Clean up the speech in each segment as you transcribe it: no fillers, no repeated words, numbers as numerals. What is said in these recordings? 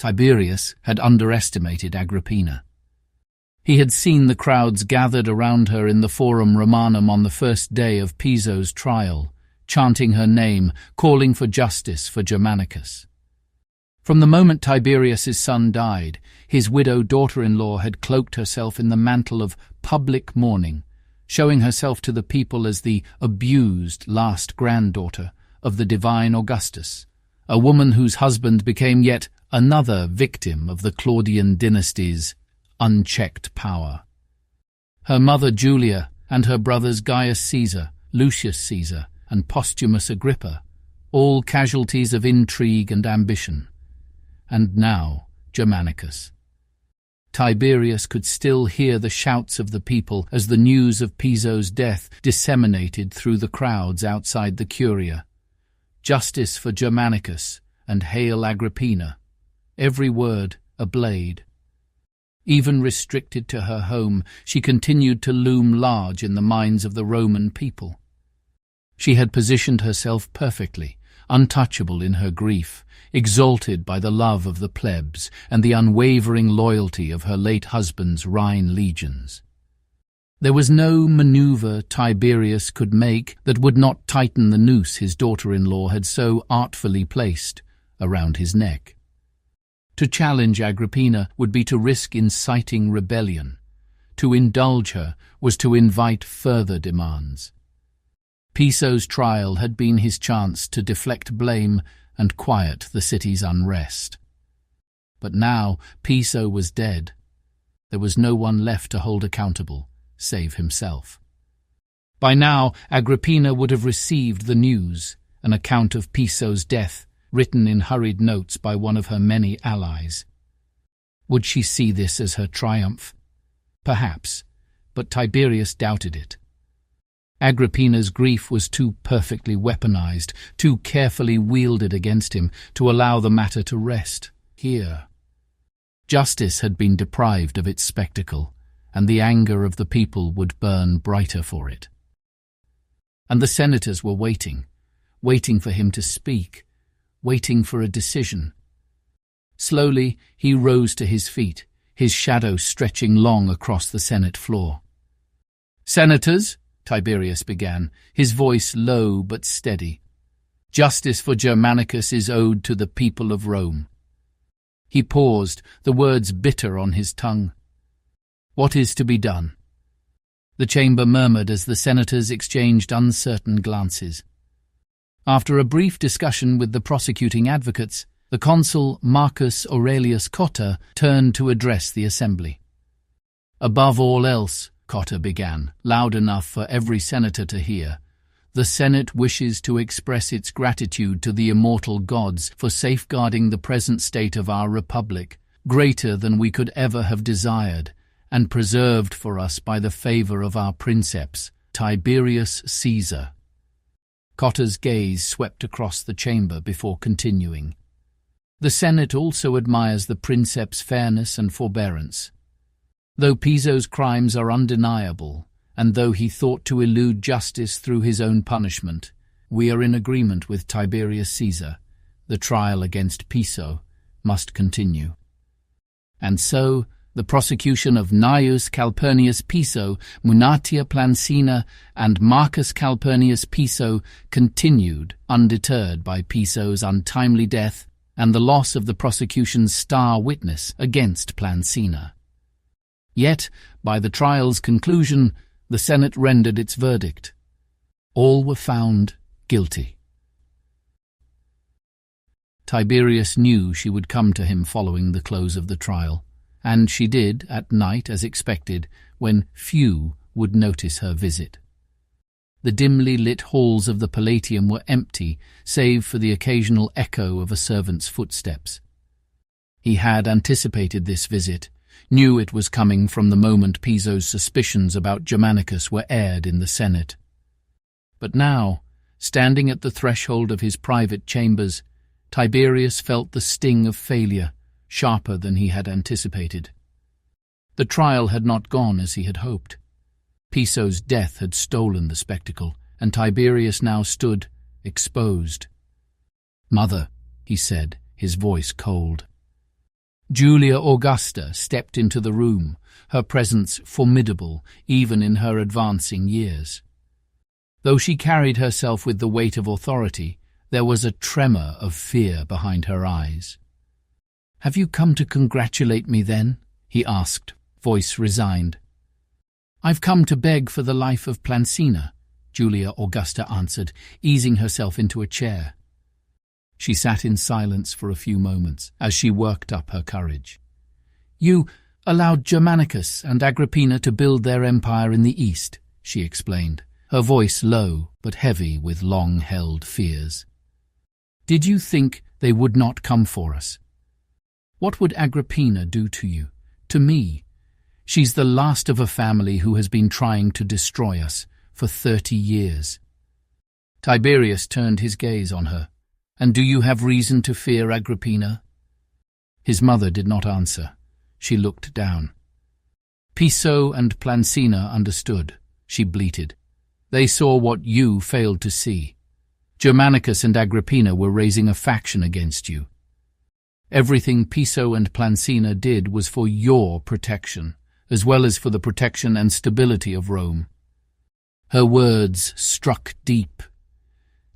Tiberius had underestimated Agrippina. He had seen the crowds gathered around her in the Forum Romanum on the first day of Piso's trial, chanting her name, calling for justice for Germanicus. From the moment Tiberius's son died, his widow daughter-in-law had cloaked herself in the mantle of public mourning, showing herself to the people as the abused last granddaughter of the divine Augustus, a woman whose husband became yet another victim of the Claudian dynasty's unchecked power. Her mother Julia and her brothers Gnaeus Caesar, Lucius Caesar, and Posthumus Agrippa, all casualties of intrigue and ambition. And now Germanicus. Tiberius could still hear the shouts of the people as the news of Piso's death disseminated through the crowds outside the Curia. Justice for Germanicus and hail Agrippina, every word a blade. Even restricted to her home, she continued to loom large in the minds of the Roman people. She had positioned herself perfectly, untouchable in her grief, exalted by the love of the plebs and the unwavering loyalty of her late husband's Rhine legions. There was no maneuver Tiberius could make that would not tighten the noose his daughter-in-law had so artfully placed around his neck. To challenge Agrippina would be to risk inciting rebellion. To indulge her was to invite further demands. Piso's trial had been his chance to deflect blame and quiet the city's unrest. But now Piso was dead. There was no one left to hold accountable, save himself. By now Agrippina would have received the news, an account of Piso's death, written in hurried notes by one of her many allies. Would she see this as her triumph? Perhaps, but Tiberius doubted it. Agrippina's grief was too perfectly weaponized, too carefully wielded against him to allow the matter to rest here. Justice had been deprived of its spectacle, and the anger of the people would burn brighter for it. And the senators were waiting for him to speak, waiting for a decision. Slowly he rose to his feet, his shadow stretching long across the Senate floor. "Senators," Tiberius began, his voice low but steady, "justice for Germanicus is owed to the people of Rome." He paused, the words bitter on his tongue. "What is to be done?" The chamber murmured as the senators exchanged uncertain glances. After a brief discussion with the prosecuting advocates, the consul Marcus Aurelius Cotta turned to address the assembly. "Above all else," Cotta began, loud enough for every senator to hear, "the Senate wishes to express its gratitude to the immortal gods for safeguarding the present state of our republic, greater than we could ever have desired, and preserved for us by the favor of our princeps, Tiberius Caesar." Cotta's gaze swept across the chamber before continuing. "The Senate also admires the princeps' fairness and forbearance. Though Piso's crimes are undeniable, and though he thought to elude justice through his own punishment, we are in agreement with Tiberius Caesar. The trial against Piso must continue." And so the prosecution of Gnaeus Calpurnius Piso, Munatia Plancina, and Marcus Calpurnius Piso continued, undeterred by Piso's untimely death and the loss of the prosecution's star witness against Plancina. Yet, by the trial's conclusion, the Senate rendered its verdict. All were found guilty. Tiberius knew she would come to him following the close of the trial, and she did at night as expected, when few would notice her visit. The dimly lit halls of the Palatium were empty, save for the occasional echo of a servant's footsteps. He had anticipated this visit, knew it was coming from the moment Piso's suspicions about Germanicus were aired in the Senate. But now, standing at the threshold of his private chambers, Tiberius felt the sting of failure, sharper than he had anticipated. The trial had not gone as he had hoped. Piso's death had stolen the spectacle, and Tiberius now stood, exposed. "Mother," he said, his voice cold, Julia Augusta stepped into the room, her presence formidable even in her advancing years. Though she carried herself with the weight of authority, there was a tremor of fear behind her eyes. "Have you come to congratulate me, then?" he asked, voice resigned. "I've come to beg for the life of Plancina," Julia Augusta answered, easing herself into a chair. She sat in silence for a few moments as she worked up her courage. "You allowed Germanicus and Agrippina to build their empire in the east," she explained, her voice low but heavy with long-held fears. "Did you think they would not come for us? What would Agrippina do to you, to me? She's the last of a family who has been trying to destroy us for 30 years. Tiberius turned his gaze on her. "And do you have reason to fear Agrippina?" His mother did not answer. She looked down. "Piso and Plancina understood," she bleated. "They saw what you failed to see. Germanicus and Agrippina were raising a faction against you. Everything Piso and Plancina did was for your protection, as well as for the protection and stability of Rome." Her words struck deep.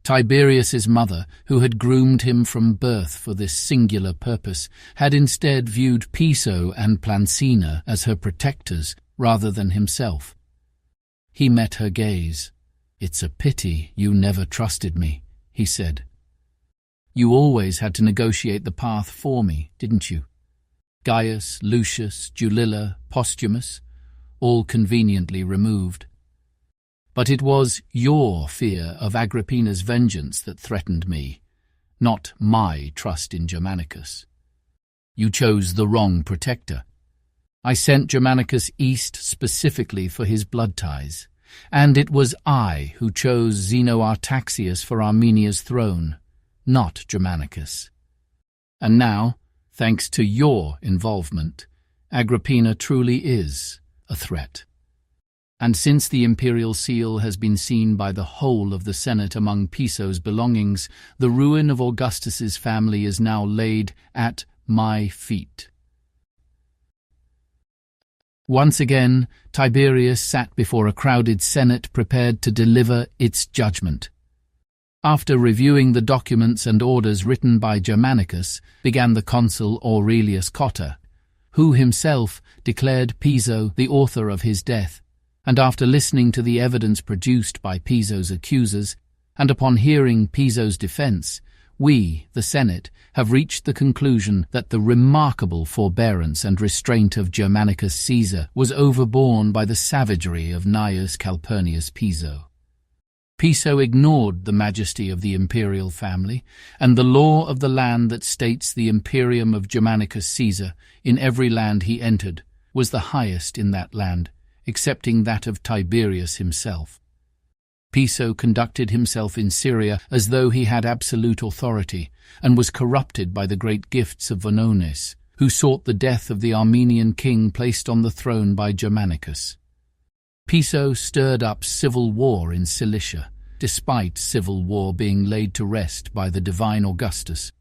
Tiberius's mother, who had groomed him from birth for this singular purpose, had instead viewed Piso and Plancina as her protectors rather than himself. He met her gaze. "It's a pity you never trusted me," he said. "You always had to negotiate the path for me, didn't you? Gaius, Lucius, Julilla, Postumus, all conveniently removed. But it was your fear of Agrippina's vengeance that threatened me, not my trust in Germanicus. You chose the wrong protector. I sent Germanicus east specifically for his blood ties, and it was I who chose Zeno Artaxius for Armenia's throne, not Germanicus. And now, thanks to your involvement, Agrippina truly is a threat. And since the imperial seal has been seen by the whole of the Senate among Piso's belongings, the ruin of Augustus's family is now laid at my feet." Once again, Tiberius sat before a crowded Senate prepared to deliver its judgment. After reviewing the documents and orders written by Germanicus, began the consul Aurelius Cotta, who himself declared Piso the author of his death, and after listening to the evidence produced by Piso's accusers, and upon hearing Piso's defense, we, the Senate, have reached the conclusion that the remarkable forbearance and restraint of Germanicus Caesar was overborne by the savagery of Gnaeus Calpurnius Piso. Piso ignored the majesty of the imperial family, and the law of the land that states the imperium of Germanicus Caesar in every land he entered was the highest in that land, excepting that of Tiberius himself. Piso conducted himself in Syria as though he had absolute authority, and was corrupted by the great gifts of Vonones, who sought the death of the Armenian king placed on the throne by Germanicus. Piso stirred up civil war in Cilicia, despite civil war being laid to rest by the divine Augustus.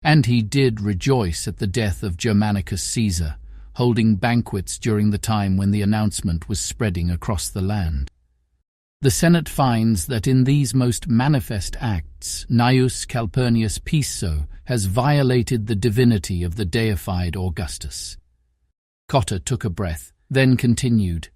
And he did rejoice at the death of Germanicus Caesar, holding banquets during the time when the announcement was spreading across the land. The Senate finds that in these most manifest acts, Gnaeus Calpurnius Piso has violated the divinity of the deified Augustus. Cotta took a breath, then continued,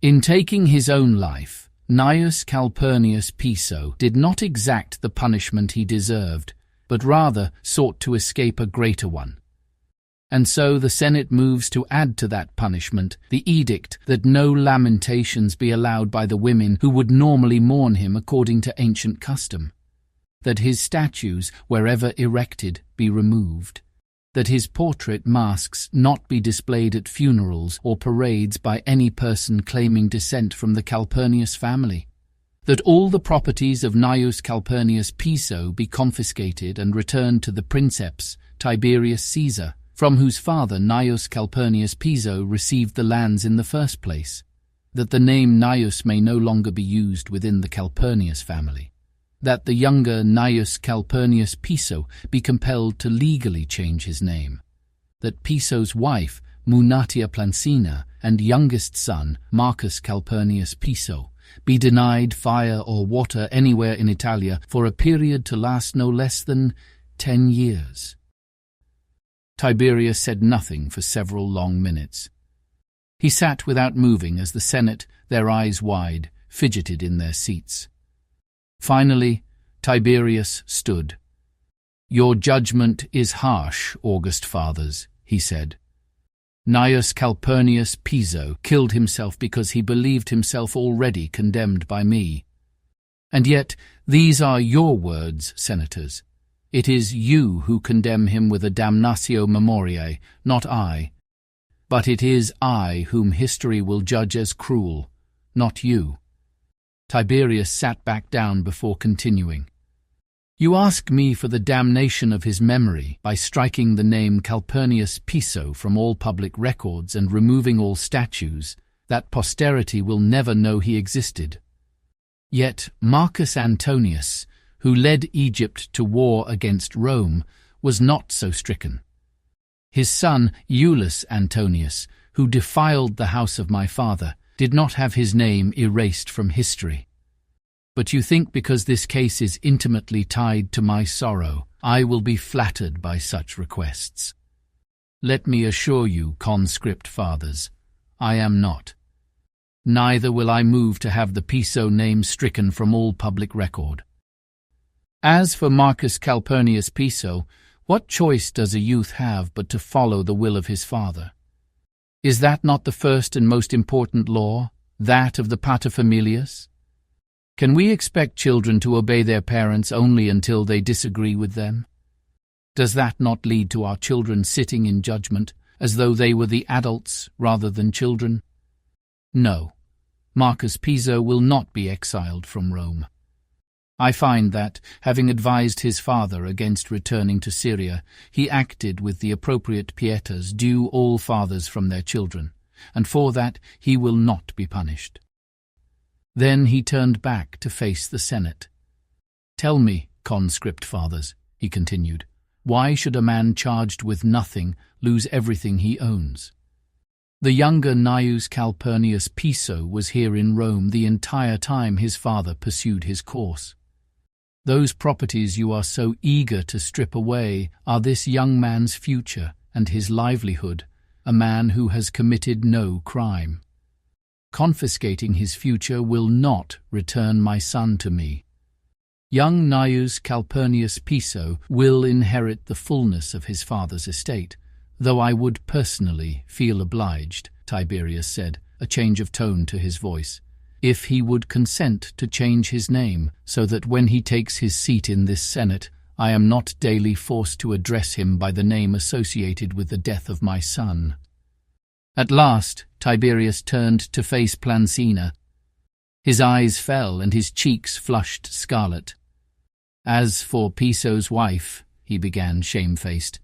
"In taking his own life, Gnaeus Calpurnius Piso did not exact the punishment he deserved, but rather sought to escape a greater one. And so the Senate moves to add to that punishment the edict that no lamentations be allowed by the women who would normally mourn him according to ancient custom, that his statues, wherever erected, be removed, that his portrait masks not be displayed at funerals or parades by any person claiming descent from the Calpurnius family, that all the properties of Gnaeus Calpurnius Piso be confiscated and returned to the princeps Tiberius Caesar, from whose father Gnaeus Calpurnius Piso received the lands in the first place, that the name Gnaeus may no longer be used within the Calpurnius family, that the younger Gnaeus Calpurnius Piso be compelled to legally change his name, that Piso's wife, Munatia Plancina, and youngest son, Marcus Calpurnius Piso, be denied fire or water anywhere in Italia for a period to last no less than 10 years. Tiberius said nothing for several long minutes. He sat without moving as the Senate, their eyes wide, fidgeted in their seats. Finally, Tiberius stood. "Your judgment is harsh, August Fathers," he said. "Gnaeus Calpurnius Piso killed himself because he believed himself already condemned by me. And yet these are your words, senators. It is you who condemn him with a damnatio memoriae, not I. But it is I whom history will judge as cruel, not you." Tiberius sat back down before continuing. "You ask me for the damnation of his memory by striking the name Calpurnius Piso from all public records and removing all statues, that posterity will never know he existed. Yet Marcus Antonius, who led Egypt to war against Rome, was not so stricken. His son, Iulus Antonius, who defiled the house of my father, did not have his name erased from history. But you think because this case is intimately tied to my sorrow, I will be flattered by such requests. Let me assure you, conscript fathers, I am not. Neither will I move to have the Piso name stricken from all public record. As for Marcus Calpurnius Piso, what choice does a youth have but to follow the will of his father? Is that not the first and most important law, that of the paterfamilias? Can we expect children to obey their parents only until they disagree with them? Does that not lead to our children sitting in judgment, as though they were the adults rather than children? No, Marcus Piso will not be exiled from Rome. I find that, having advised his father against returning to Syria, he acted with the appropriate pietas due all fathers from their children, and for that he will not be punished. Then he turned back to face the Senate. Tell me, conscript fathers, he continued, why should a man charged with nothing lose everything he owns? The younger Gnaeus Calpurnius Piso was here in Rome the entire time his father pursued his course. Those properties you are so eager to strip away are this young man's future and his livelihood, a man who has committed no crime. Confiscating his future will not return my son to me. Young Gnaeus Calpurnius Piso will inherit the fullness of his father's estate, though I would personally feel obliged, Tiberius said, a change of tone to his voice, if he would consent to change his name so that when he takes his seat in this Senate, I am not daily forced to address him by the name associated with the death of my son. At last, Tiberius turned to face Plancina. His eyes fell and his cheeks flushed scarlet. As for Piso's wife, he began shamefaced,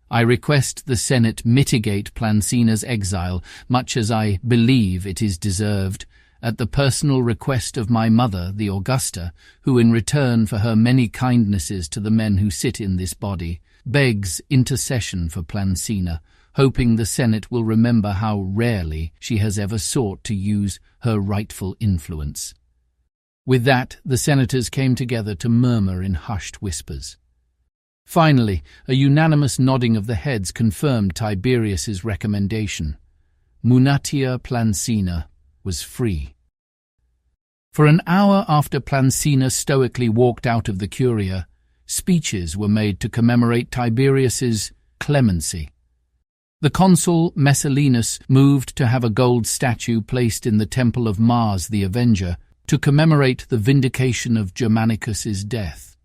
I request the Senate mitigate Plancina's exile, much as I believe it is deserved, at the personal request of my mother, the Augusta, who in return for her many kindnesses to the men who sit in this body, begs intercession for Plancina, hoping the Senate will remember how rarely she has ever sought to use her rightful influence. With that, the senators came together to murmur in hushed whispers. Finally, a unanimous nodding of the heads confirmed Tiberius's recommendation. Munatia Plancina was free. For an hour after Plancina stoically walked out of the Curia, speeches were made to commemorate Tiberius's clemency. The consul Messallinus moved to have a gold statue placed in the temple of Mars the Avenger to commemorate the vindication of Germanicus's death.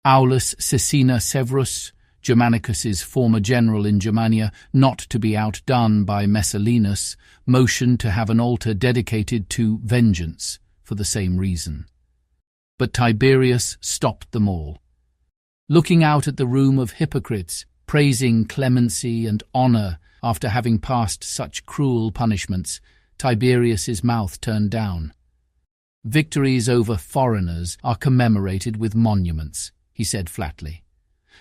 Aulus Caecina Severus, Germanicus's former general in Germania, not to be outdone by Messallinus, motioned to have an altar dedicated to vengeance for the same reason. But Tiberius stopped them all. Looking out at the room of hypocrites, praising clemency and honour after having passed such cruel punishments, Tiberius's mouth turned down. Victories over foreigners are commemorated with monuments, he said flatly.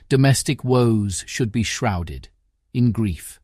Domestic woes should be shrouded. in grief.